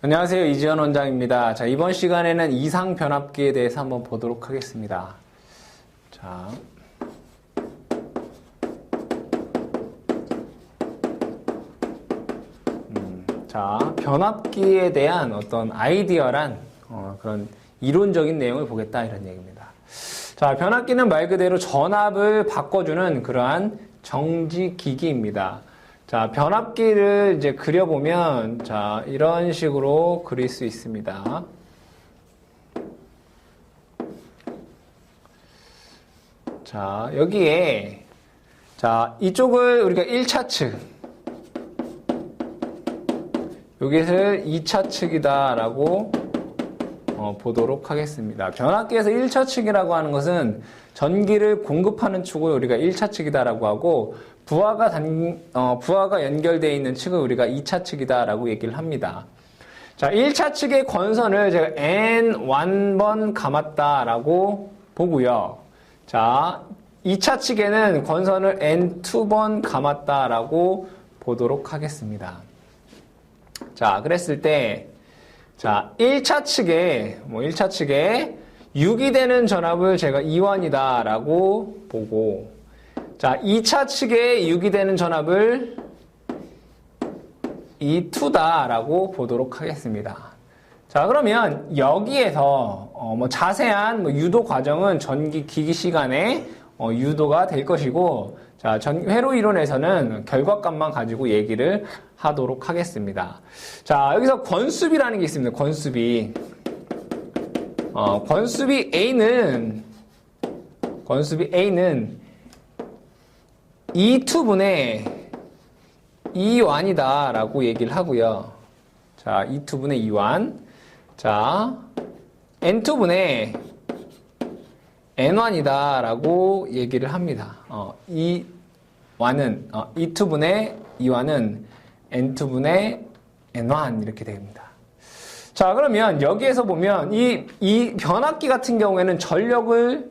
안녕하세요. 이지현 원장입니다. 자, 이번 시간에는 이상 변압기에 대해서 한번 보도록 하겠습니다. 자, 변압기에 대한 어떤 아이디어란 그런 이론적인 내용을 보겠다 이런 얘기입니다. 자, 변압기는 말 그대로 전압을 바꿔주는 그러한 정지기기입니다. 자, 변압기를 이제 그려보면, 자, 이런 식으로 그릴 수 있습니다. 자, 여기에, 자, 이쪽을 우리가 1차 측, 여기를 2차 측이다라고 보도록 하겠습니다. 변압기에서 1차 측이라고 하는 것은 전기를 공급하는 축을 우리가 1차 측이다라고 하고, 부하가 연결되어 있는 측을 우리가 2차 측이다라고 얘기를 합니다. 자, 1차 측의 권선을 제가 N1번 감았다라고 보고요. 자, 2차 측에는 권선을 N2번 감았다라고 보도록 하겠습니다. 자, 그랬을 때, 자, 1차 측에 6이 되는 전압을 제가 E1이다라고 보고, 자, 2차 측에 6이 되는 전압을 E2다라고 보도록 하겠습니다. 자, 그러면 여기에서 자세한 유도 과정은 전기 기기 시간에 유도가 될 것이고, 자, 회로 이론에서는 결과값만 가지고 얘기를 하도록 하겠습니다. 자, 여기서 권수비라는 게 있습니다. 권수비. 권수비 A는 E2분의 E1이다 라고 얘기를 하고요. 자, E2분의 E1. 자, N2분의 N1이다 라고 얘기를 합니다. E2분의 E1은 N2분의 N1 이렇게 됩니다. 자, 그러면 여기에서 보면 이 변압기 같은 경우에는 전력을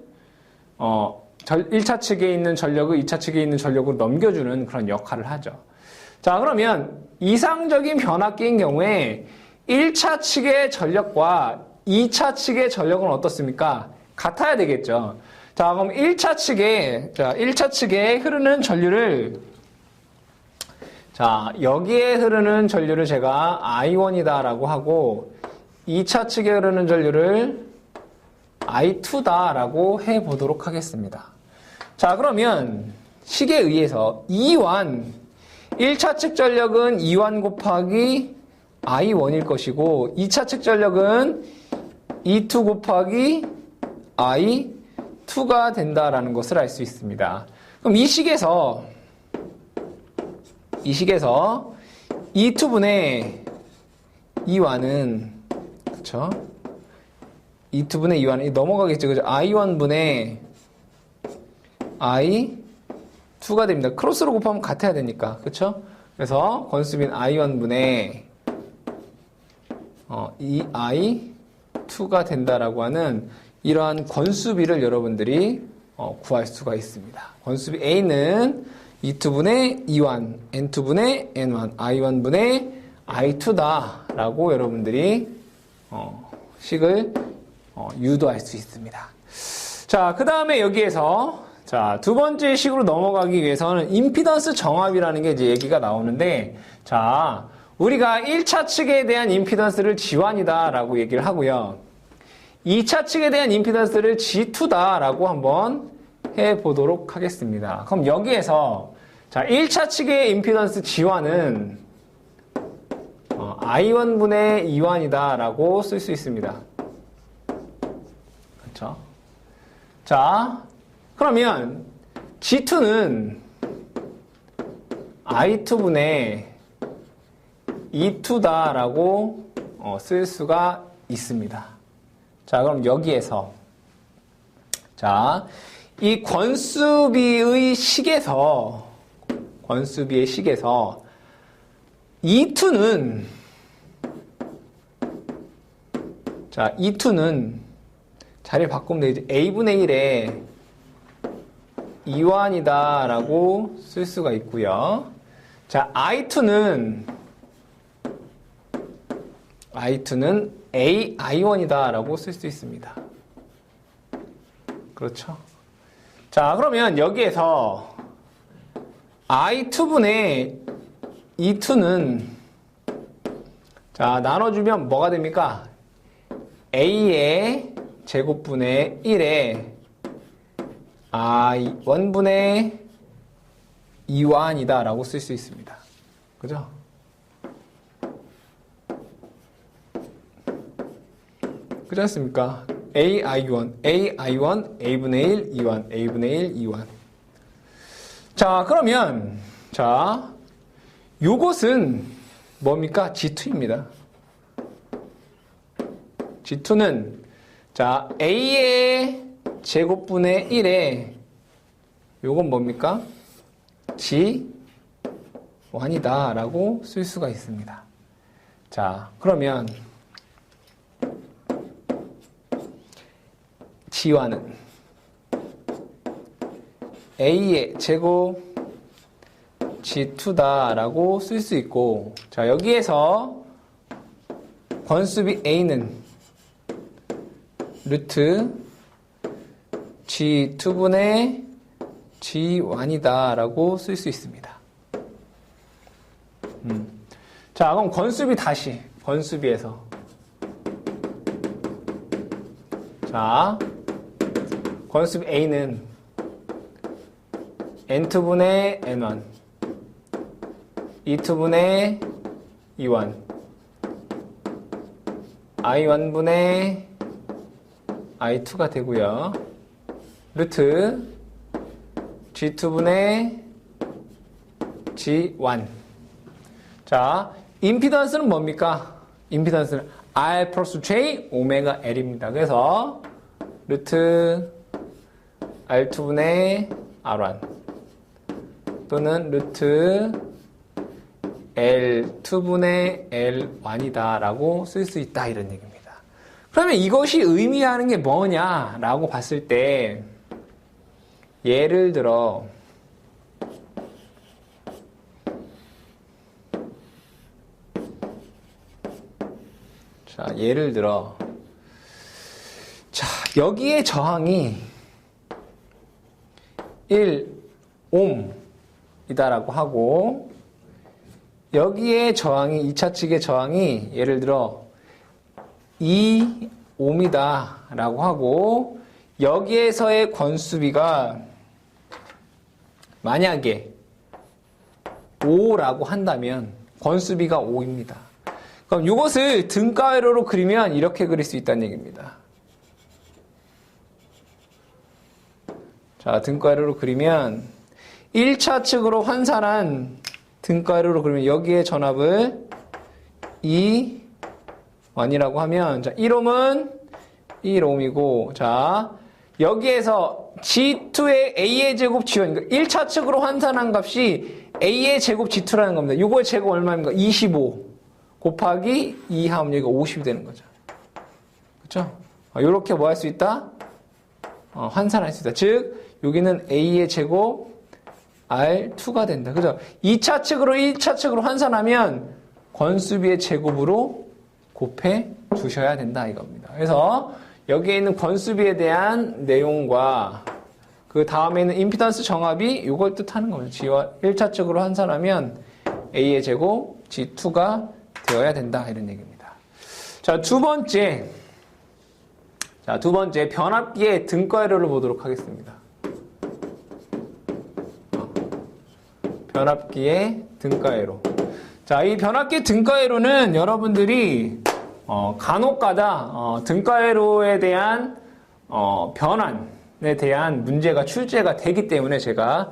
1차 측에 있는 전력을 2차 측에 있는 전력으로 넘겨주는 그런 역할을 하죠. 자, 그러면 이상적인 변압기인 경우에 1차 측의 전력과 2차 측의 전력은 어떻습니까? 같아야 되겠죠. 자, 그럼 1차 측에 흐르는 전류를, 자, 여기에 흐르는 전류를 제가 I1이다라고 하고, 2차 측에 흐르는 전류를 I2다라고 해보도록 하겠습니다. 자, 그러면 식에 의해서 E1, 1차 측 전력은 E1 곱하기 I1일 것이고, 2차 측 전력은 E2 곱하기 I2가 된다라는 것을 알 수 있습니다. 그럼 이 식에서 E2분의 E1은, 그쵸? E2분의 E1은 넘어가겠죠. 그죠? I1분의 I2가 됩니다. 크로스로 곱하면 같아야 되니까. 그쵸? 그래서 권수비는 I1분의 이 I2가 된다라고 하는 이러한 권수비를 여러분들이 구할 수가 있습니다. 권수비 A는 E2분의 E1, N2분의 N1, I1분의 I2다라고 여러분들이 식을 유도할 수 있습니다. 자, 그 다음에 여기에서, 자, 두 번째 식으로 넘어가기 위해서는 임피던스 정압이라는 게 이제 얘기가 나오는데, 자, 우리가 1차 측에 대한 임피던스를 G1이다 라고 얘기를 하고요. 2차 측에 대한 임피던스를 G2다 라고 한번 해보도록 하겠습니다. 그럼 여기에서, 자, 1차 측의 임피던스 G1은 I1분의 E1이다 라고 쓸 수 있습니다. 그렇죠? 자, 그러면 G2는 I2분의 E2다라고 쓸 수가 있습니다. 자, 그럼 여기에서, 자, 이 권수비의 식에서 E2는, 자, E2는 자리를 바꾸면 되지. A분의 1에 E1이다 라고 쓸 수가 있고요. 자, I2는 I2는 AI1이다 라고 쓸 수 있습니다. 그렇죠? 자, 그러면 여기에서 I2분의 E2는 자, 나눠주면 뭐가 됩니까? A의 제곱분의 1에 I1분의 2완이다 라고 쓸 수 있습니다. 그죠? 그렇지 않습니까? AI1, AI1, A분의 1, 2완, A분의 1, 2완. 자, 그러면, 자, 요것은 뭡니까? G2입니다. G2는, 자, A의 제곱분의 1에, 요건 뭡니까? G1이다 라고 쓸 수가 있습니다. 자, 그러면, G1은 A의 제곱 G2다 라고 쓸 수 있고, 자, 여기에서 권수비 A는 루트 G2분의 G1이다 라고 쓸 수 있습니다. 자, 그럼 권수비 다시, 권수비에서. 자, 권수비 A는 N2분의 N1, E2분의 E1, I1분의 I2가 되고요. 루트 G2분의 G1. 자, 임피던스는 뭡니까? 임피던스는 R 플러스 J 오메가 L입니다. 그래서 루트 R2분의 R1 또는 루트 L2분의 L1이다 라고 쓸 수 있다 이런 얘기입니다. 그러면 이것이 의미하는 게 뭐냐라고 봤을 때 예를 들어 자, 예를 들어 자, 여기에 저항이 1옴이다라고 하고 여기에 저항이 2차 측의 저항이 예를 들어 2옴이다라고 하고 여기에서의 권수비가 만약에 5라고 한다면 권수비가 5입니다. 그럼 이것을 등가회로로 그리면 이렇게 그릴 수 있다는 얘기입니다. 자, 등가회로로 그리면 1차 측으로 환산한 등가회로로 그리면 여기에 전압을 2완이라고 하면 자, 1옴은 1옴이고 자, 여기에서 G2의 A의 제곱 G1 그러니까 1차 측으로 환산한 값이 A의 제곱 G2라는 겁니다. 이거의 제곱 얼마입니까? 25 곱하기 2 하면 여기가 50이 되는 거죠. 그렇죠? 이렇게 뭐 할 수 있다? 환산할 수 있다. 즉 여기는 A의 제곱 R2가 된다. 그죠? 2차 측으로 1차 측으로 환산하면 권수비의 제곱으로 곱해 주셔야 된다 이겁니다. 그래서 여기에 있는 권수비에 대한 내용과 그 다음에 있는 임피던스 정합이 이걸 뜻하는 겁니다. G와 1차 측으로 환산하면 A의 제곱 G2가 되어야 된다 이런 얘기입니다. 자, 두 번째 변압기의 등가회로를 보도록 하겠습니다. 변압기의 등가회로. 자, 이 변압기 등가회로는 여러분들이 간혹가다 등가회로에 대한 변환에 대한 문제가 출제가 되기 때문에 제가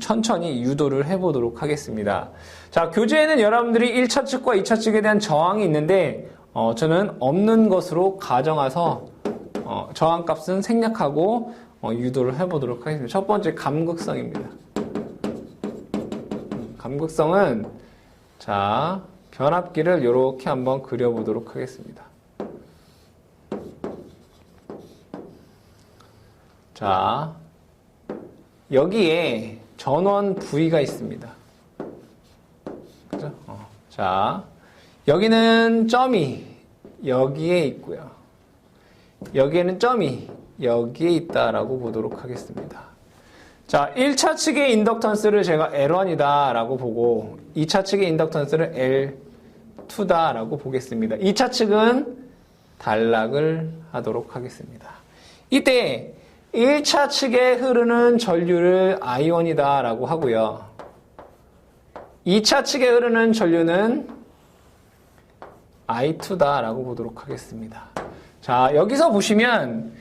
천천히 유도를 해보도록 하겠습니다. 자, 교재에는 여러분들이 1차 측과 2차 측에 대한 저항이 있는데 저는 없는 것으로 가정해서 저항값은 생략하고 유도를 해보도록 하겠습니다. 첫 번째 감극성입니다. 감극성은 자, 변압기를 이렇게 한번 그려보도록 하겠습니다. 자, 여기에 전원 V가 있습니다. 그죠? 자, 여기는 점이 여기에 있고요. 여기에는 점이 여기에 있다라고 보도록 하겠습니다. 자, 1차 측의 인덕턴스를 제가 L1이다 라고 보고 2차 측의 인덕턴스를 L2다 라고 보겠습니다. 2차 측은 단락을 하도록 하겠습니다. 이때 1차 측에 흐르는 전류를 I1이다 라고 하고요. 2차 측에 흐르는 전류는 I2다 라고 보도록 하겠습니다. 자, 여기서 보시면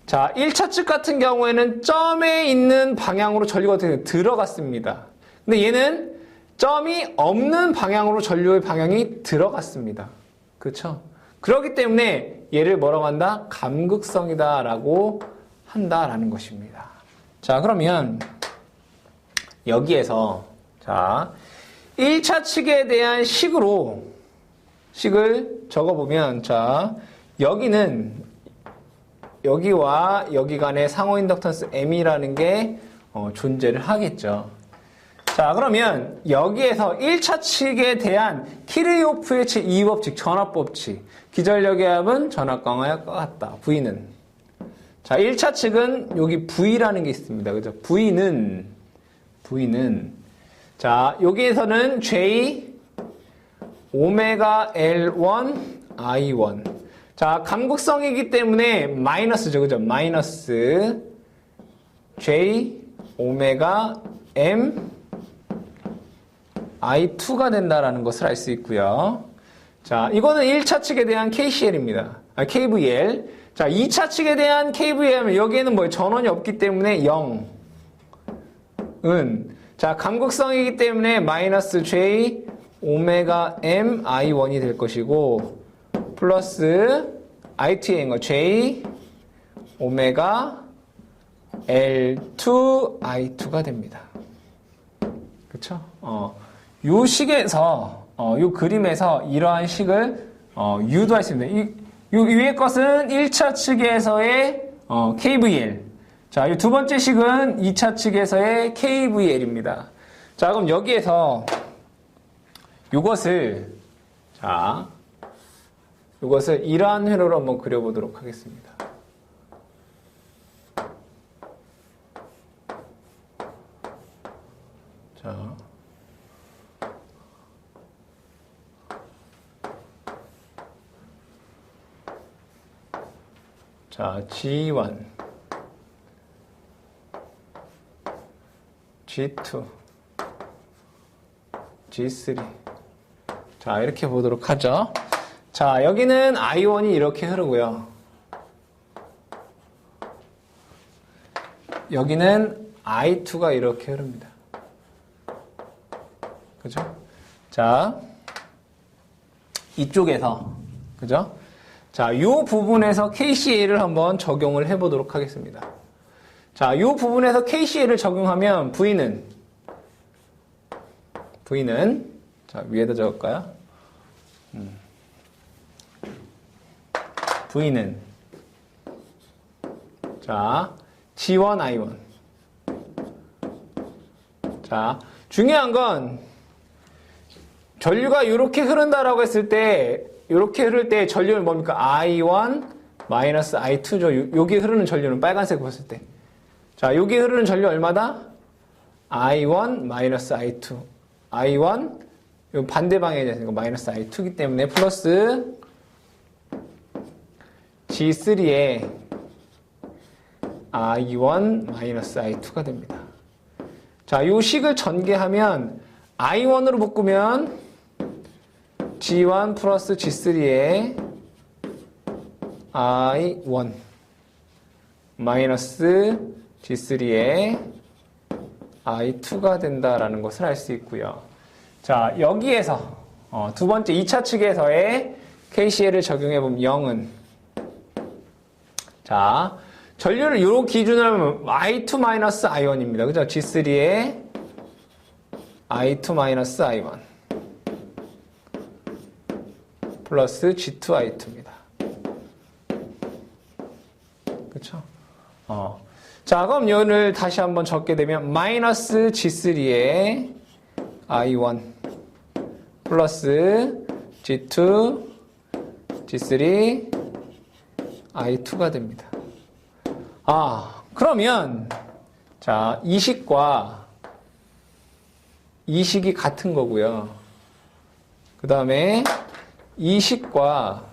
자, 1차 측 같은 경우에는 점에 있는 방향으로 전류가 들어갔습니다. 근데 얘는 점이 없는 방향으로 전류의 방향이 들어갔습니다. 그렇죠? 그렇기 때문에 얘를 뭐라고 한다? 감극성이다 라고 한다라는 것입니다. 자, 그러면 여기에서 자, 1차 측에 대한 식을 적어보면 자, 여기는 여기와 여기 간의 상호 인덕턴스 M이라는 게 존재를 하겠죠. 자, 그러면 여기에서 1차 측에 대한 키르호프의 제2법칙, 전압법칙, 기전력의 합은 전압 강화약과 같다. V는 자, 1차 측은 여기 V라는 게 있습니다. 그죠? V는 자, 여기에서는 J 오메가 L1 I1 자, 감극성이기 때문에 마이너스죠. 그죠? 마이너스 J 오메가 M I2가 된다라는 것을 알 수 있고요. 자, 이거는 1차 측에 대한 KCL입니다. KVL. 자, 2차 측에 대한 KVL, 여기에는 뭐예요? 전원이 없기 때문에 0은 자, 감극성이기 때문에 마이너스 J 오메가 M I1이 될 것이고 플러스 I2인 거 J 오메가 L2 I2가 됩니다. 그쵸? 요 식에서 요 그림에서 이러한 식을 유도할 수 있습니다. 이 위의 것은 1차 측에서의 KVL. 자, 이 두 번째 식은 2차 측에서의 KVL입니다. 자, 그럼 여기에서 요것을 이러한 회로로 한번 그려보도록 하겠습니다. 자, G1, G2, G3. 자, 이렇게 보도록 하죠. 자, 여기는 I1이 이렇게 흐르고요. 여기는 I2가 이렇게 흐릅니다. 그죠? 자, 이쪽에서, 그죠? 자, 이 부분에서 KCL을 한번 적용을 해보도록 하겠습니다. 자, 이 부분에서 KCL을 적용하면 V는 자, 위에다 적을까요? V는 자, G1, I1. 자, 중요한 건 전류가 이렇게 흐른다라고 했을 때 이렇게 흐를 때 전류는 뭡니까? I1 마이너스 I2죠. 여기 흐르는 전류는 빨간색 봤을 때. 자, 여기 흐르는 전류 얼마다? I1 마이너스 I2. I1 요 반대 방향에 있으니까 마이너스 I2이기 때문에 플러스 G3에 I1 마이너스 I2가 됩니다. 자, 요 식을 전개하면 I1으로 묶으면 G1 플러스 G3에 I1 마이너스 G3에 I2가 된다라는 것을 알 수 있고요. 자, 여기에서 두 번째 2차 측에서의 KCL을 적용해보면 0은 자, 전류를 요 기준으로 하면 I2 마이너스 I1입니다. 그죠? G3에 I2 마이너스 I1 플러스 G2I2입니다. 그쵸? 자, 그럼 이거를 다시 한번 적게 되면 마이너스 G3에 I1 플러스 G2, G3, I2가 됩니다. 그러면 자, 이식과 이식이 같은 거고요. 그 다음에 이식과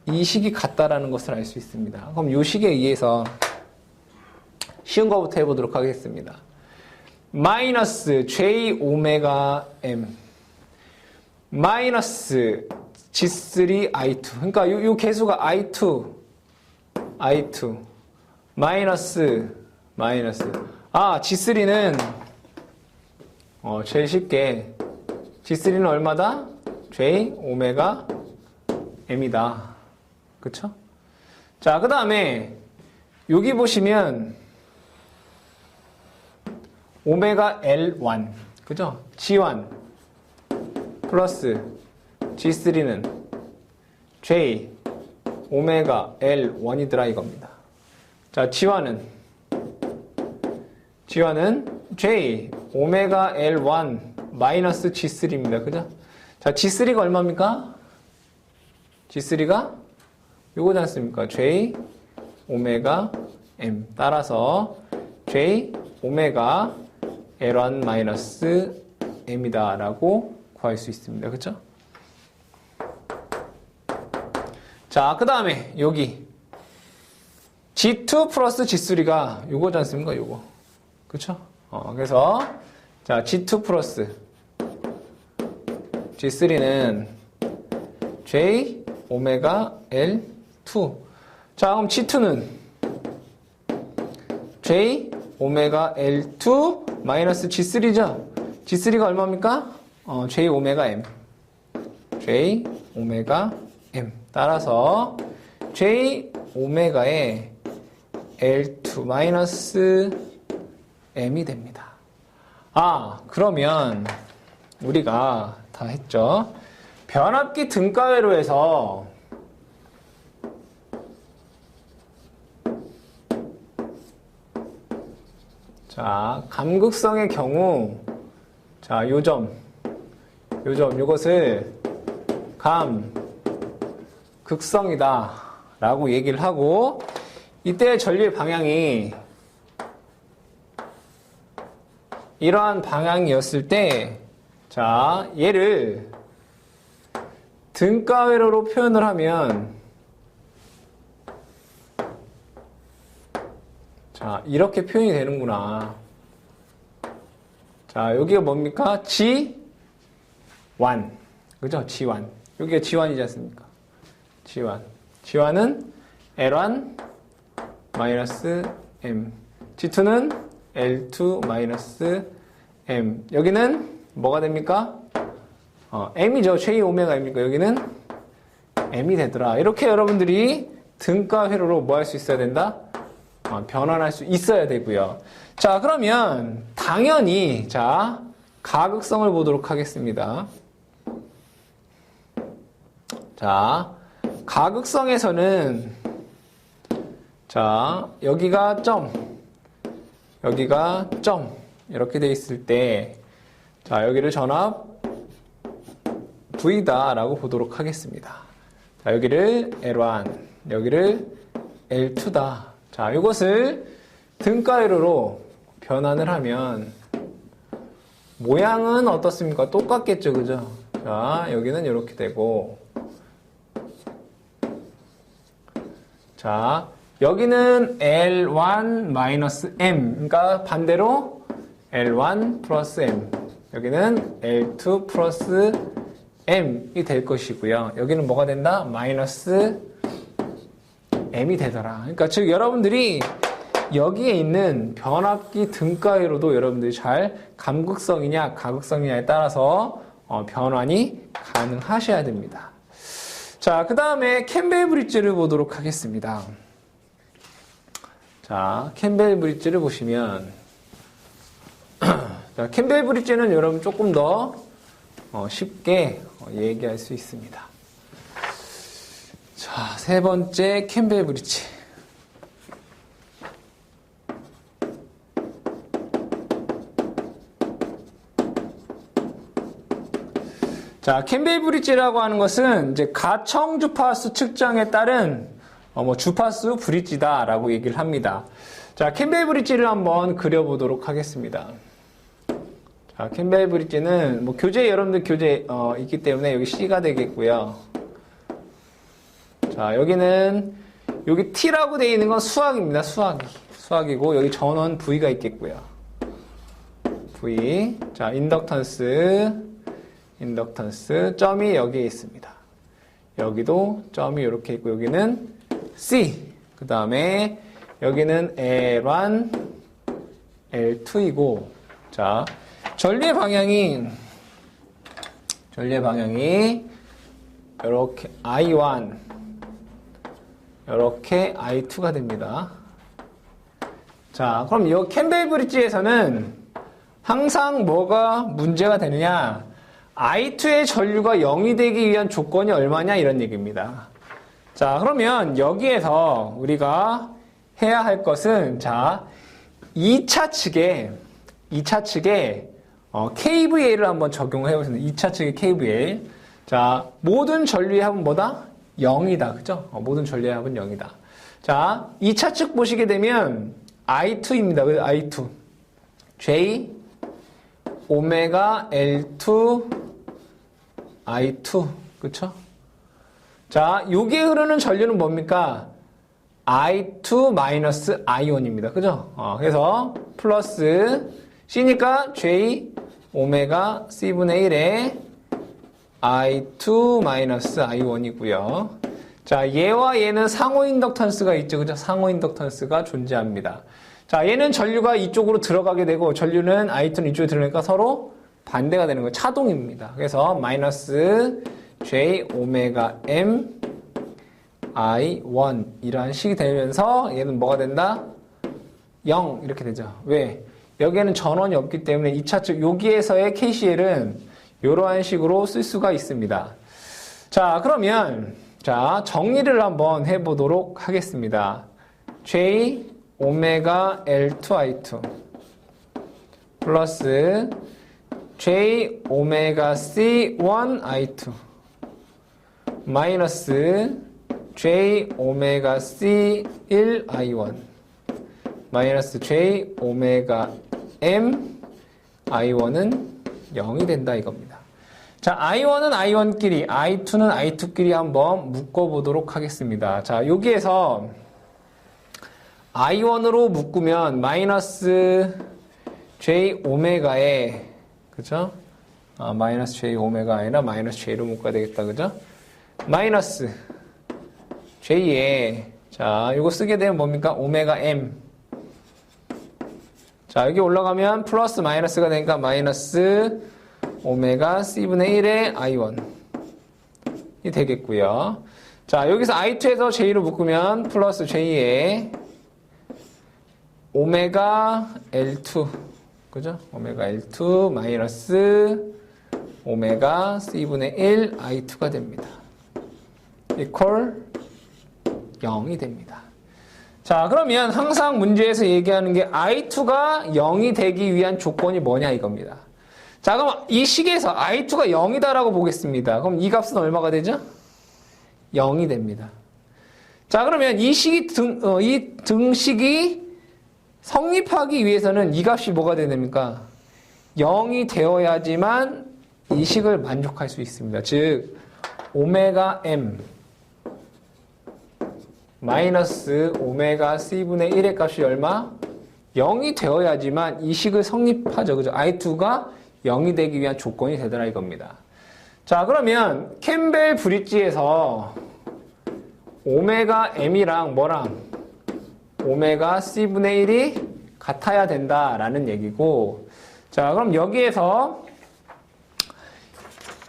이식이 같다라는 것을 알 수 있습니다. 그럼 이 식에 의해서 쉬운 거부터 해보도록 하겠습니다. 마이너스 J 오메가 M 마이너스 G3 I2 그러니까 이 개수가 I2 마이너스 G3는 제일 쉽게 G3는 얼마다? J 오메가 M이다. 그쵸? 자, 그 다음에 여기 보시면 오메가 L1 그죠? G1 플러스 G3는 J 오메가 L1이더라 이겁니다. 자, G1은 J 오메가 L1 마이너스 G3입니다. 그죠? 자, G3가 얼마입니까? G3가 요거지 않습니까? J 오메가 M 따라서 J 오메가 L1 마이너스 M이다 라고 구할 수 있습니다. 그쵸? 자, 그 다음에 여기 G2 플러스 G3가 요거지 않습니까? 요거. 그쵸? 그래서 자, G2 플러스 G3는 J 오메가 L2. 자, 그럼 G2는 J 오메가 L2 마이너스 G3죠? G3가 얼마입니까? J 오메가 M. J 오메가 M. 따라서 J 오메가의 L2 마이너스 M이 됩니다. 그러면 우리가 다 했죠? 변압기 등가회로에서 자, 감극성의 경우 자, 요것을 극성이다 라고 얘기를 하고 이때 전류의 방향이 이러한 방향이었을 때 자, 얘를 등가회로로 표현을 하면 자, 이렇게 표현이 되는구나. 자, 여기가 뭡니까? G1. 그죠? G1. 여기가 G1이지 않습니까? G1. G1은 L1 마이너스 M. G2는 L2 마이너스 M. 여기는 뭐가 됩니까? M이죠. J 오메가 M이니까 여기는 M이 되더라. 이렇게 여러분들이 등가 회로로 뭐 할 수 있어야 된다? 변환할 수 있어야 되고요. 자, 그러면 당연히 자, 가극성을 보도록 하겠습니다. 자, 가극성에서는 자, 여기가 점, 여기가 점 이렇게 돼 있을 때 자, 여기를 전압 V다 라고 보도록 하겠습니다. 자, 여기를 L1, 여기를 L2다. 자, 이것을 등가회로로 변환을 하면 모양은 어떻습니까? 똑같겠죠, 그죠? 자, 여기는 이렇게 되고 자, 여기는 L1-M 그러니까 반대로 L1 플러스 M 여기는 L2 플러스 M이 될 것이고요. 여기는 뭐가 된다? 마이너스 M이 되더라. 그러니까 즉 여러분들이 여기에 있는 변압기 등가회로도 여러분들이 잘 감극성이냐 가극성이냐에 따라서 변환이 가능하셔야 됩니다. 자, 그 다음에 캠벨 브릿지를 보도록 하겠습니다. 자, 캠벨 브릿지를 보시면 자, 캠벨 브릿지는 여러분 조금 더 쉽게 얘기할 수 있습니다. 자, 세 번째 캠벨 브릿지. 자, 캠벨 브릿지라고 하는 것은 이제 가청 주파수 측정에 따른 주파수 브릿지다라고 얘기를 합니다. 자, 캠벨 브릿지를 한번 그려보도록 하겠습니다. 자, 캠벨 브릿지는 교재 여러분들 교재 있기 때문에 여기 C가 되겠고요. 자, 여기 T라고 되어 있는 건 수학입니다. 수학이고 여기 전원 V가 있겠고요. V. 자, 인덕턴스, 점이 여기에 있습니다. 여기도 점이 이렇게 있고, 여기는 C. 그 다음에 여기는 L1, L2이고, 자, 전류의 방향이 이렇게 I1, 이렇게 I2가 됩니다. 자, 그럼 이 캠벨 브릿지에서는 항상 뭐가 문제가 되느냐? I2의 전류가 0이 되기 위한 조건이 얼마냐? 이런 얘기입니다. 자, 그러면 여기에서 우리가 해야 할 것은, 자, 2차 측에 KVL을 한번 적용을 해보겠습니다. 2차 측의 KVL. 자, 모든 전류의 합은 뭐다? 0이다. 그죠? 모든 전류의 합은 0이다. 자, 2차 측 보시게 되면 I2입니다. 그래서 I2. J, 오메가, L2, I2. 그쵸? 자, 여기에 흐르는 전류는 뭡니까? I2 마이너스 I1입니다. 그죠? 그래서 플러스 C니까 J, 오메가, C분의 1에 I2 마이너스 I1이고요. 자, 얘와 얘는 상호 인덕턴스가 있죠. 그죠? 상호 인덕턴스가 존재합니다. 자, 얘는 전류가 이쪽으로 들어가게 되고, 전류는 I2는 이쪽에 들어가니까 서로 반대가 되는 거예요. 차동입니다. 그래서 마이너스 J 오메가 M I1 이러한 식이 되면서 얘는 뭐가 된다? 0 이렇게 되죠. 왜? 여기에는 전원이 없기 때문에 2차 측 여기에서의 KCL은 이러한 식으로 쓸 수가 있습니다. 자, 그러면 자, 정리를 한번 해보도록 하겠습니다. J 오메가 L2I2 플러스 J 오메가 C1I2 마이너스 J 오메가 C1I1 마이너스 J 오메가 M I1은 0이 된다 이겁니다. 자, I1은 I1끼리, I2는 I2끼리 한번 묶어보도록 하겠습니다. 자, 여기에서 I1으로 묶으면 마이너스 J 오메가에, 그죠? 마이너스 J 오메가 아니라 마이너스 J로 묶어야 되겠다, 그죠? 마이너스 J에, 자, 이거 쓰게 되면 뭡니까? 오메가 M. 자, 여기 올라가면 플러스 마이너스가 되니까 마이너스 오메가 C분의 1의 I1. 이 되겠고요. 자, 여기서 I2에서 J로 묶으면 플러스 J에 오메가 L2. 그죠? 오메가 L2 마이너스 오메가 C분의 1 I2가 됩니다. 이퀄 0이 됩니다. 자, 그러면 항상 문제에서 얘기하는 게 I2가 0이 되기 위한 조건이 뭐냐 이겁니다. 자, 그럼 이 식에서 I2가 0이다라고 보겠습니다. 그럼 이 값은 얼마가 되죠? 0이 됩니다. 자, 그러면 이 등식이 성립하기 위해서는 이 값이 뭐가 돼야 됩니까? 0이 되어야지만 이 식을 만족할 수 있습니다. 즉, 오메가 M 마이너스 오메가 C분의 1의 값이 얼마? 0이 되어야지만 이 식을 성립하죠. 그죠? I2가 0이 되기 위한 조건이 되더라 이겁니다. 자, 그러면 캠벨 브릿지에서 오메가 M이랑 뭐랑 오메가 C분의 1이 같아야 된다라는 얘기고, 자, 그럼 여기에서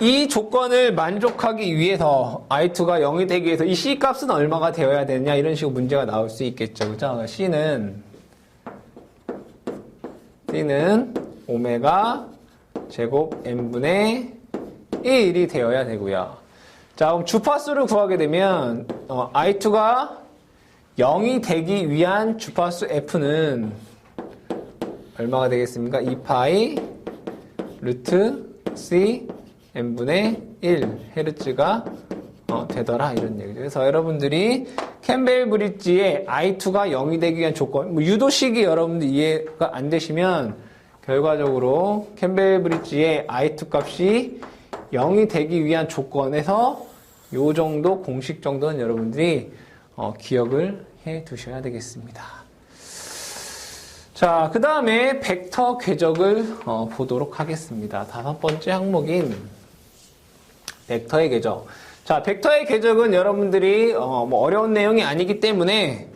이 조건을 만족하기 위해서 I2가 0이 되기 위해서 이 C 값은 얼마가 되어야 되느냐 이런 식으로 문제가 나올 수 있겠죠. 그죠? C는 오메가 제곱 M분의 1이 되어야 되고요. 자, 그럼 주파수를 구하게 되면 I2가 0이 되기 위한 주파수 F는 얼마가 되겠습니까? 2파이 루트 C n분의 1Hz가 되더라 이런 얘기죠. 그래서 여러분들이 캠벨 브릿지의 I2가 0이 되기 위한 조건, 뭐 유도식이 여러분들 이해가 안 되시면 결과적으로 캠벨 브릿지의 I2 값이 0이 되기 위한 조건에서 요 정도 공식 정도는 여러분들이 기억을 해 두셔야 되겠습니다. 자, 그 다음에 벡터 궤적을 보도록 하겠습니다. 5번째 항목인 벡터의 궤적. 자, 벡터의 궤적은 여러분들이 뭐 어려운 내용이 아니기 때문에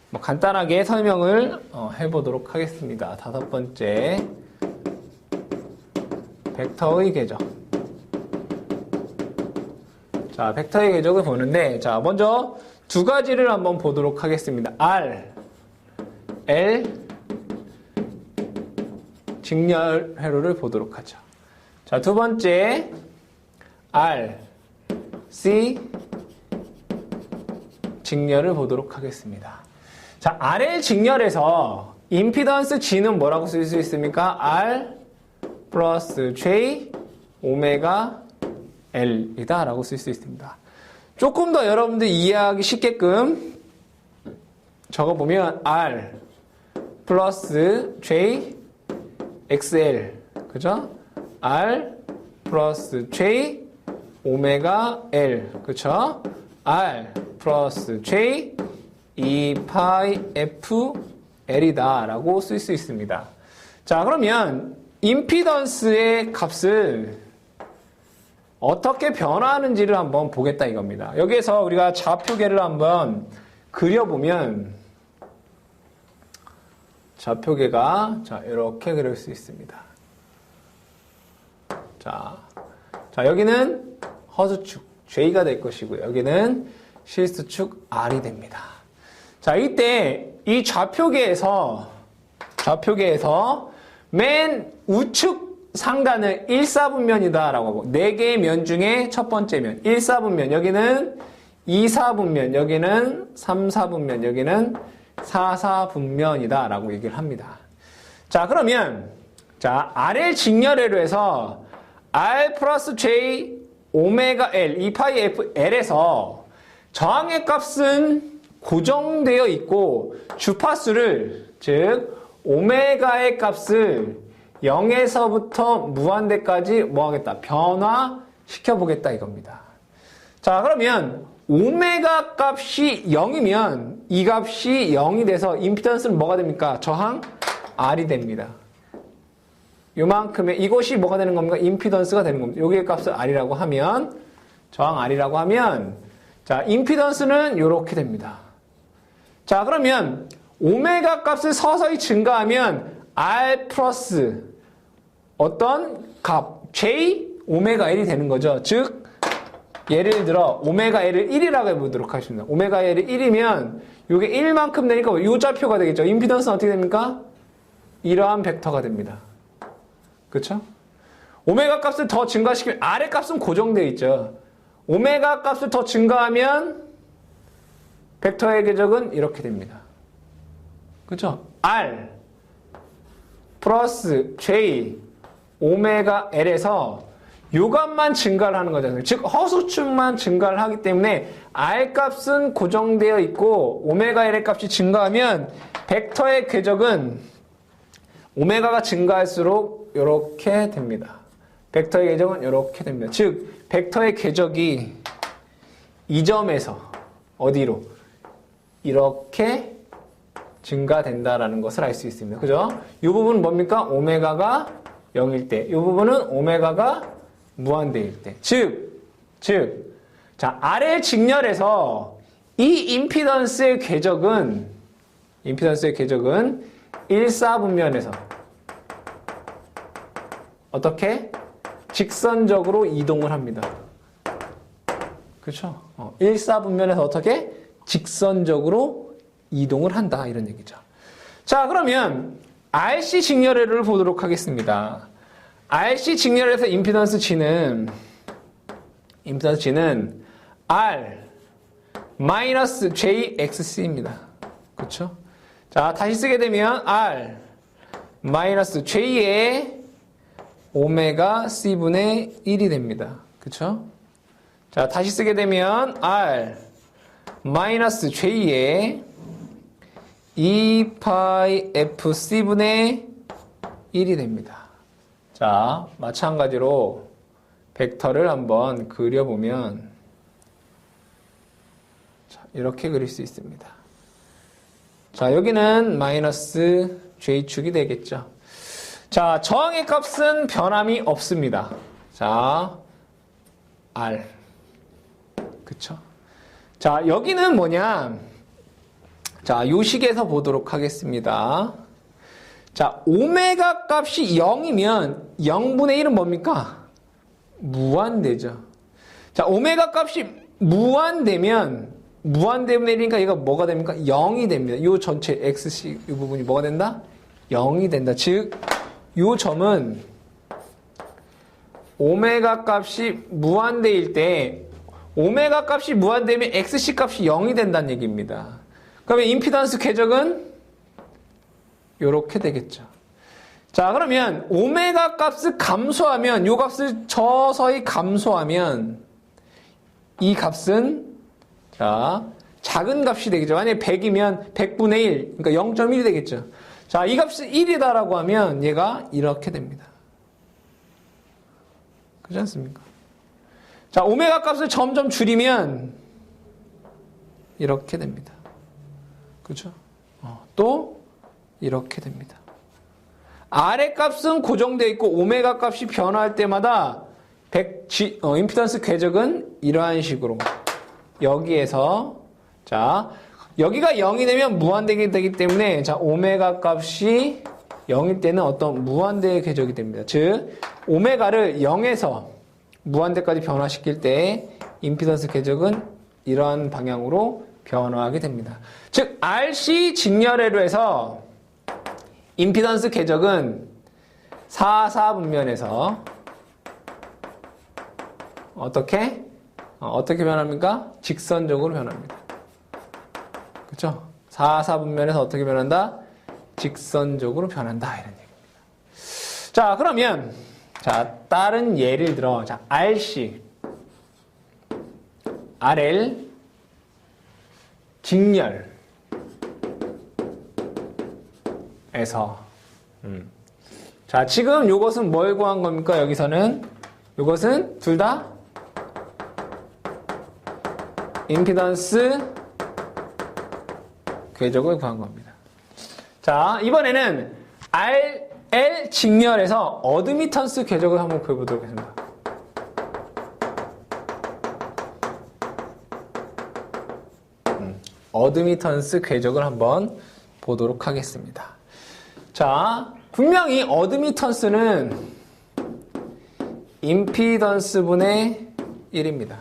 뭐 간단하게 설명을 해보도록 하겠습니다. 5번째 벡터의 궤적. 자, 벡터의 궤적을 보는데, 자, 먼저 두 가지를 한번 보도록 하겠습니다. R, L, 직렬 회로를 보도록 하죠. 자, 두 번째 R, C, 직렬을 보도록 하겠습니다. 자, RL 직렬에서 임피던스 G는 뭐라고 쓸 수 있습니까? R 플러스 J 오메가 L이다 라고 쓸 수 있습니다. 조금 더 여러분들 이해하기 쉽게끔 적어보면 R 플러스 J XL, 그죠? R 플러스 J 오메가 L, 그쵸? R 플러스 J 2파이 F L이다 라고 쓸 수 있습니다. 자, 그러면 임피던스의 값을 어떻게 변화하는지를 한번 보겠다 이겁니다. 여기에서 우리가 좌표계를 한번 그려보면 좌표계가 이렇게 그릴 수 있습니다. 자, 여기는 허수축 J가 될 것이고요. 여기는 실수축 R이 됩니다. 자, 이때 이 좌표계에서 맨 우측 상단을 1사분면이다 라고 하고 4개의 면 중에 첫 번째 면 1사분면, 여기는 2사분면, 여기는 3사분면, 여기는 4사분면이다 라고 얘기를 합니다. 자, 그러면 RL 직렬회로에서 R 플러스 J 오메가 L 2파이 F L에서 저항의 값은 고정되어 있고 주파수를, 즉 오메가의 값을 0에서부터 무한대까지 뭐하겠다? 변화시켜 보겠다 이겁니다. 자, 그러면 오메가 값이 0이면 이 값이 0이 돼서 임피던스는 뭐가 됩니까? 저항 R이 됩니다. 요만큼의 이것이 뭐가 되는 겁니까? 임피던스가 되는 겁니다. 여기의 값을 R이라고 하면, 저항 R이라고 하면, 자, 임피던스는 이렇게 됩니다. 자, 그러면 오메가 값을 서서히 증가하면 R 플러스 어떤 값 J 오메가 L이 되는 거죠. 즉 예를 들어 오메가 L을 1이라고 해보도록 하겠습니다. 오메가 L이 1이면 이게 1만큼 되니까 이 좌표가 되겠죠. 임피던스는 어떻게 됩니까? 이러한 벡터가 됩니다. 그렇죠? 오메가 값을 더 증가시키면 R의 값은 고정되어 있죠. 오메가 값을 더 증가하면 벡터의 궤적은 이렇게 됩니다. 그렇죠? R 플러스 J 오메가 L에서 요 값만 증가를 하는 거잖아요. 즉 허수축만 증가를 하기 때문에 R 값은 고정되어 있고 오메가 L의 값이 증가하면 벡터의 궤적은 오메가가 증가할수록 이렇게 됩니다. 벡터의 궤적은 이렇게 됩니다. 즉 벡터의 궤적이 이 점에서 어디로? 이렇게 증가된다라는 것을 알 수 있습니다. 그죠? 이 부분은 뭡니까? 오메가가 0일 때. 이 부분은 오메가가 무한대일 때. 자, RL 직렬에서 이 임피던스의 궤적은 1사분면에서 어떻게? 직선적으로 이동을 합니다. 그렇죠? 1사분면에서 어떻게? 직선적으로 이동을 한다 이런 얘기죠. 자, 그러면 RC 직렬회로를 보도록 하겠습니다. RC 직렬에서 임피던스 G는 R 마이너스 JXC입니다. 그렇죠? 자, 다시 쓰게 되면 R 마이너스 J의 오메가 C분의 1이 됩니다. 그쵸? 자, 다시 쓰게 되면 R 마이너스 J에 2파이 FC분의 1이 됩니다. 자, 마찬가지로 벡터를 한번 그려보면 자, 이렇게 그릴 수 있습니다. 자, 여기는 마이너스 J축이 되겠죠. 자, 저항의 값은 변함이 없습니다. 자, R. 그쵸? 자, 여기는 뭐냐? 자, 요 식에서 보도록 하겠습니다. 자, 오메가 값이 0이면 0분의 1은 뭡니까? 무한대죠. 자, 오메가 값이 무한대면 무한대분의 1이니까 얘가 뭐가 됩니까? 0이 됩니다. 요 전체 x식 이 부분이 뭐가 된다? 0이 된다. 즉, 요 점은 오메가 값이 무한대일 때 오메가 값이 무한대면 xc 값이 0이 된다는 얘기입니다. 그러면 임피던스 궤적은 요렇게 되겠죠. 자, 그러면 오메가 값을 감소하면 요 값을 서서히 감소하면 이 값은 자, 작은 값이 되겠죠. 만약에 100이면 100분의 1, 그러니까 0.1이 되겠죠. 자, 이 값이 1이다라고 하면 얘가 이렇게 됩니다. 그렇지 않습니까? 자, 오메가 값을 점점 줄이면 이렇게 됩니다. 그렇죠? 또 이렇게 됩니다. R의 값은 고정되어 있고 오메가 값이 변화할 때마다 임피던스 궤적은 이러한 식으로 여기에서 자, 여기가 0이 되면 무한대가 되기 때문에 자, 오메가 값이 0일 때는 어떤 무한대의 궤적이 됩니다. 즉, 오메가를 0에서 무한대까지 변화시킬 때 임피던스 궤적은 이러한 방향으로 변화하게 됩니다. 즉, RC 직렬회로 해서 임피던스 궤적은 4,4분면에서 어떻게 변합니까? 직선적으로 변합니다. 그렇죠? 4,4분면에서 어떻게 변한다? 직선적으로 변한다. 이런 얘기입니다. 자, 그러면 자, 다른 예를 들어 자, RC RL 직렬에서 자, 지금 요것은 뭘 구한 겁니까? 여기서는 요것은 둘 다 임피던스 궤적을 구한 겁니다. 자, 이번에는 RL 직렬에서 어드미턴스 궤적을 한번 그려보도록 하겠습니다. 어드미턴스 궤적을 한번 보도록 하겠습니다. 자, 분명히 어드미턴스는 임피던스분의 1입니다.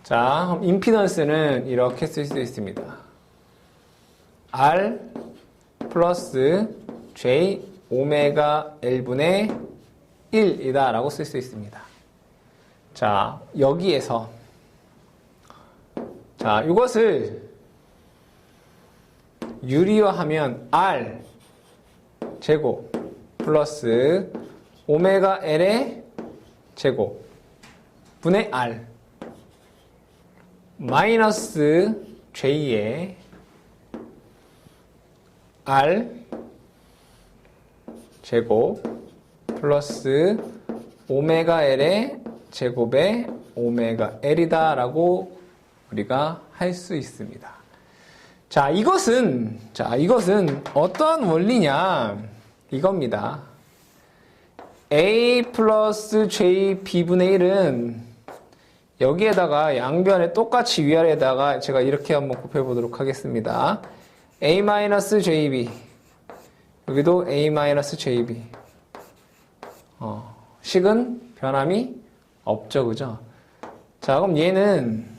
자, 그럼 임피던스는 이렇게 쓸 수 있습니다. R 플러스 J 오메가 L분의 1이다 라고 쓸 수 있습니다. 자, 여기에서 자, 이것을 유리화하면 R 제곱 플러스 오메가 L의 제곱 분의 R 마이너스 J의 R 제곱 플러스 오메가 L의 제곱의 오메가 L이다 라고 우리가 할 수 있습니다. 자, 이것은 어떤 원리냐? 이겁니다. A 플러스 J B분의 1은 여기에다가 양변에 똑같이 위아래에다가 제가 이렇게 한번 곱해보도록 하겠습니다. A 마이너스 JB 여기도 A 마이너스 JB 식은 변함이 없죠, 그죠? 자, 그럼 얘는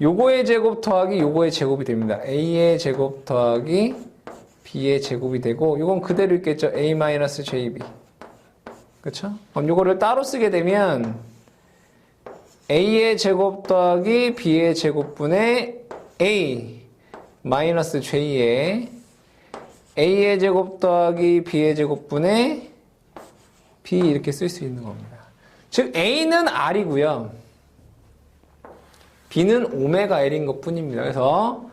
요거의 제곱 더하기 요거의 제곱이 됩니다. A의 제곱 더하기 B의 제곱이 되고 요건 그대로 있겠죠. A 마이너스 JB 그쵸? 그럼 요거를 따로 쓰게 되면 A의 제곱 더하기 B의 제곱분의 A 마이너스 J의 A의 제곱 더하기 B의 제곱분의 B 이렇게 쓸 수 있는 겁니다. 즉 A는 R이고요. B는 오메가 L인 것 뿐입니다. 그래서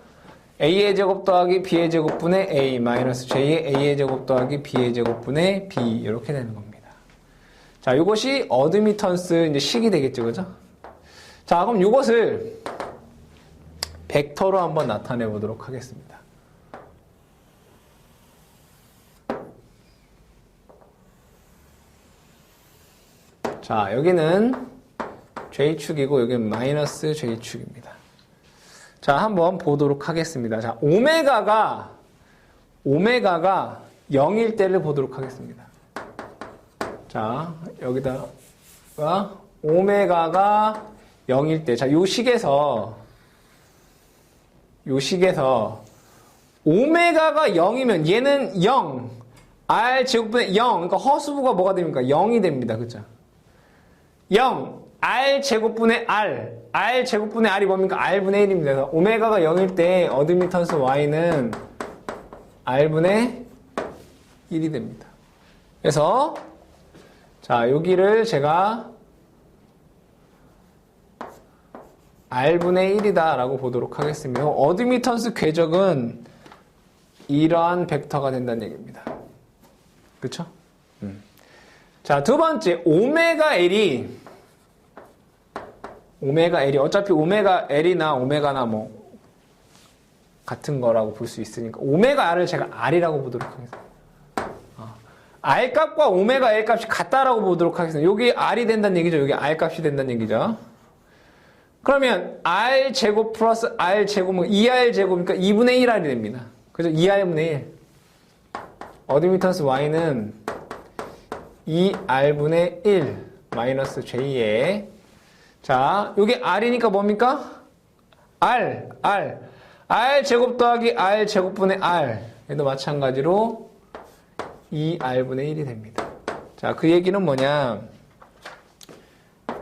A의 제곱 더하기 B의 제곱분의 A 마이너스 J의 A의 제곱 더하기 B의 제곱분의 B 이렇게 되는 겁니다. 자, 이것이 어드미턴스 이제 식이 되겠죠, 그죠? 자, 그럼 이것을 벡터로 한번 나타내 보도록 하겠습니다. 자, 여기는 J축이고 여기는 마이너스 J축입니다. 자, 한번 보도록 하겠습니다. 자, 오메가가 0일 때를 보도록 하겠습니다. 자, 여기다가 오메가가 0일 때. 자, 요 식에서 오메가가 0이면 얘는 0, R 제곱분의 0. 그러니까 허수부가 뭐가 됩니까? 0이 됩니다. 그죠? 0, R 제곱분의 R 제곱분의 R이 뭡니까? R분의 1입니다. 그래서 오메가가 0일 때 어드미턴스 Y는 R분의 1이 됩니다. 그래서 자, 여기를 제가 R분의 1이다 라고 보도록 하겠습니다. 어드미턴스 궤적은 이러한 벡터가 된다는 얘기입니다. 그쵸? 자, 두 번째, 오메가 L이 어차피 오메가 L이나 오메가나 뭐 같은 거라고 볼 수 있으니까 오메가 R을 제가 R이라고 보도록 하겠습니다. R 값과 오메가 L 값이 같다라고 보도록 하겠습니다. 여기 R이 된다는 얘기죠. 여기 R 값이 된다는 얘기죠. 그러면 R 제곱 플러스 R 제곱은 2R 제곱이니까 2분의 1R이 됩니다. 그죠? 2R분의 1. 어드미턴스 Y는 2R분의 1 마이너스 J에 자, 여기 R이니까 뭡니까? R 제곱 더하기 R 제곱분의 R 얘도 마찬가지로 2R분의 1이 됩니다. 자, 그 얘기는 뭐냐?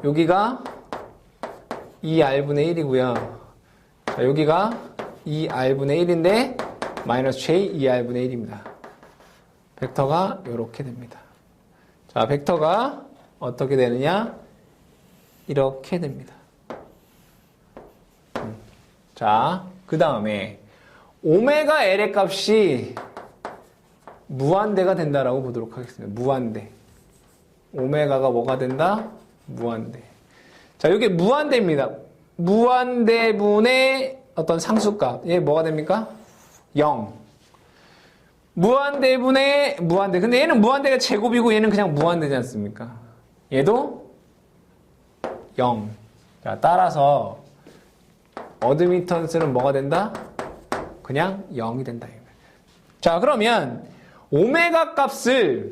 여기가 2R분의 1이고요. 자, 여기가 2R분의 1인데 마이너스 J 2R분의 1입니다. 벡터가 이렇게 됩니다. 자, 벡터가 어떻게 되느냐? 이렇게 됩니다. 자, 그 다음에 오메가 L의 값이 무한대가 된다라고 보도록 하겠습니다. 무한대. 오메가가 뭐가 된다? 무한대. 자, 이게 무한대입니다. 무한대분의 어떤 상수값. 얘 뭐가 됩니까? 0. 무한대분의 무한대. 근데 얘는 무한대가 제곱이고 얘는 그냥 무한대지 않습니까? 얘도 0. 자, 따라서 어드미턴스는 뭐가 된다? 그냥 0이 된다. 자, 그러면 오메가 값을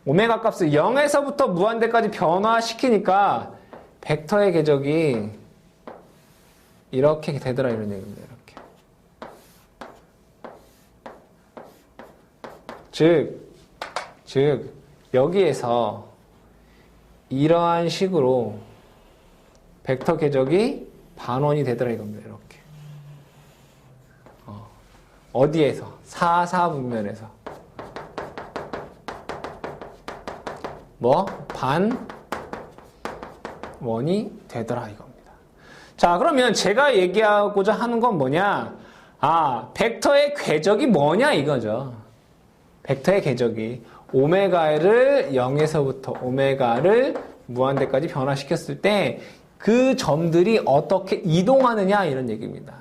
0에서부터 무한대까지 변화시키니까 벡터의 궤적이 이렇게 되더라 이런 얘기입니다. 이렇게. 즉 여기에서 이러한 식으로 벡터 궤적이 반원이 되더라 이겁니다. 이렇게. 어디에서? 4, 분면에서. 반원이 되더라 이겁니다. 자, 그러면 제가 얘기하고자 하는 건 뭐냐? 벡터의 궤적이 뭐냐 이거죠. 벡터의 궤적이 오메가를 0에서부터 오메가를 무한대까지 변화시켰을 때 그 점들이 어떻게 이동하느냐 이런 얘기입니다.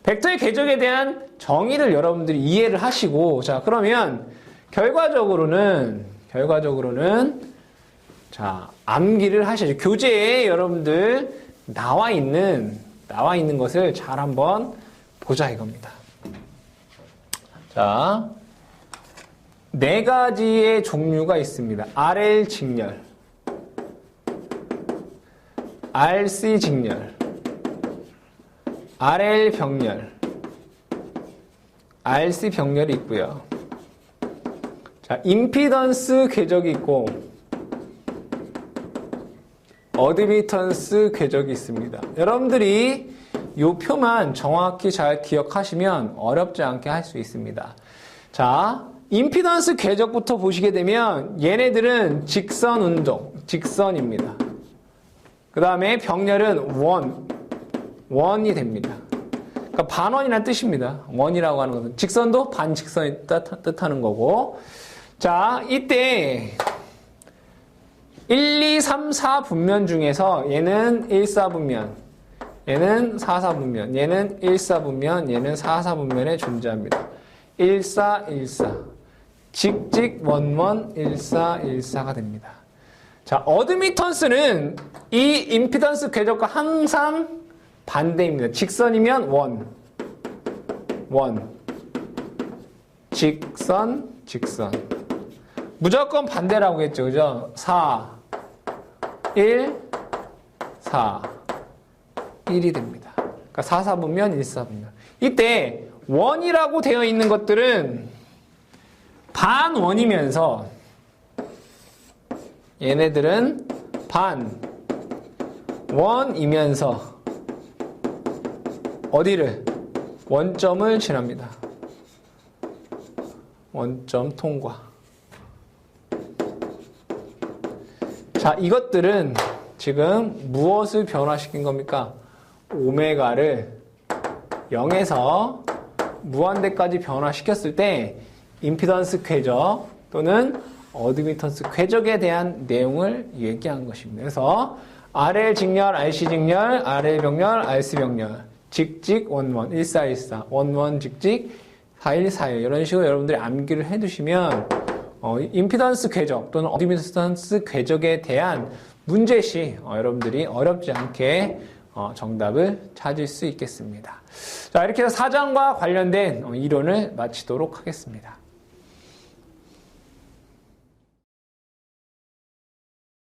벡터의 궤적에 대한 정의를 여러분들이 이해를 하시고 자, 그러면 결과적으로는 자, 암기를 하셔야죠. 교재에 여러분들 나와 있는 것을 잘 한번 보자 이겁니다. 자, 4가지의 종류가 있습니다. RL 직렬, RC 직렬, RL 병렬, RC 병렬이 있고요. 자, 임피던스 궤적이 있고 어드미턴스 궤적이 있습니다. 여러분들이 이 표만 정확히 잘 기억하시면 어렵지 않게 할 수 있습니다. 자, 임피던스 궤적부터 보시게 되면 얘네들은 직선 운동, 직선입니다. 그 다음에 병렬은 원이 됩니다. 그러니까 반원이라는 뜻입니다. 원이라고 하는 것은 직선도 반직선이 뜻하는 거고. 자, 이때 1, 2, 3, 4 분면 중에서 얘는 1, 4 분면, 얘는 4, 4 분면, 얘는 1, 4 분면, 얘는 4, 4 분면에 존재합니다. 1, 4, 1, 4. 직직, 원, 1, 4, 1, 4가 됩니다. 자, 어드미턴스는 이 임피던스 궤적과 항상 반대입니다. 직선이면 원. 직선. 무조건 반대라고 했죠. 그죠? 4, 1, 4. 1이 됩니다. 그러니까 4, 4분면, 1, 4분면. 이때 원이라고 되어 있는 것들은 반원이면서 얘네들은 반원이면서 어디를? 원점을 지납니다. 원점 통과. 자, 이것들은 지금 무엇을 변화시킨 겁니까? 오메가를 0에서 무한대까지 변화시켰을 때 임피던스 궤적 또는 어드미턴스 궤적에 대한 내용을 얘기한 것입니다. 그래서 RL 직렬, RC 직렬, RL 병렬, RC 병렬, 직직, 원원, 1414, 원원 직직, 4141 이런 식으로 여러분들이 암기를 해두시면 임피던스 궤적 또는 어드미턴스 궤적에 대한 문제시 여러분들이 어렵지 않게 정답을 찾을 수 있겠습니다. 자, 이렇게 해서 사전과 관련된 이론을 마치도록 하겠습니다.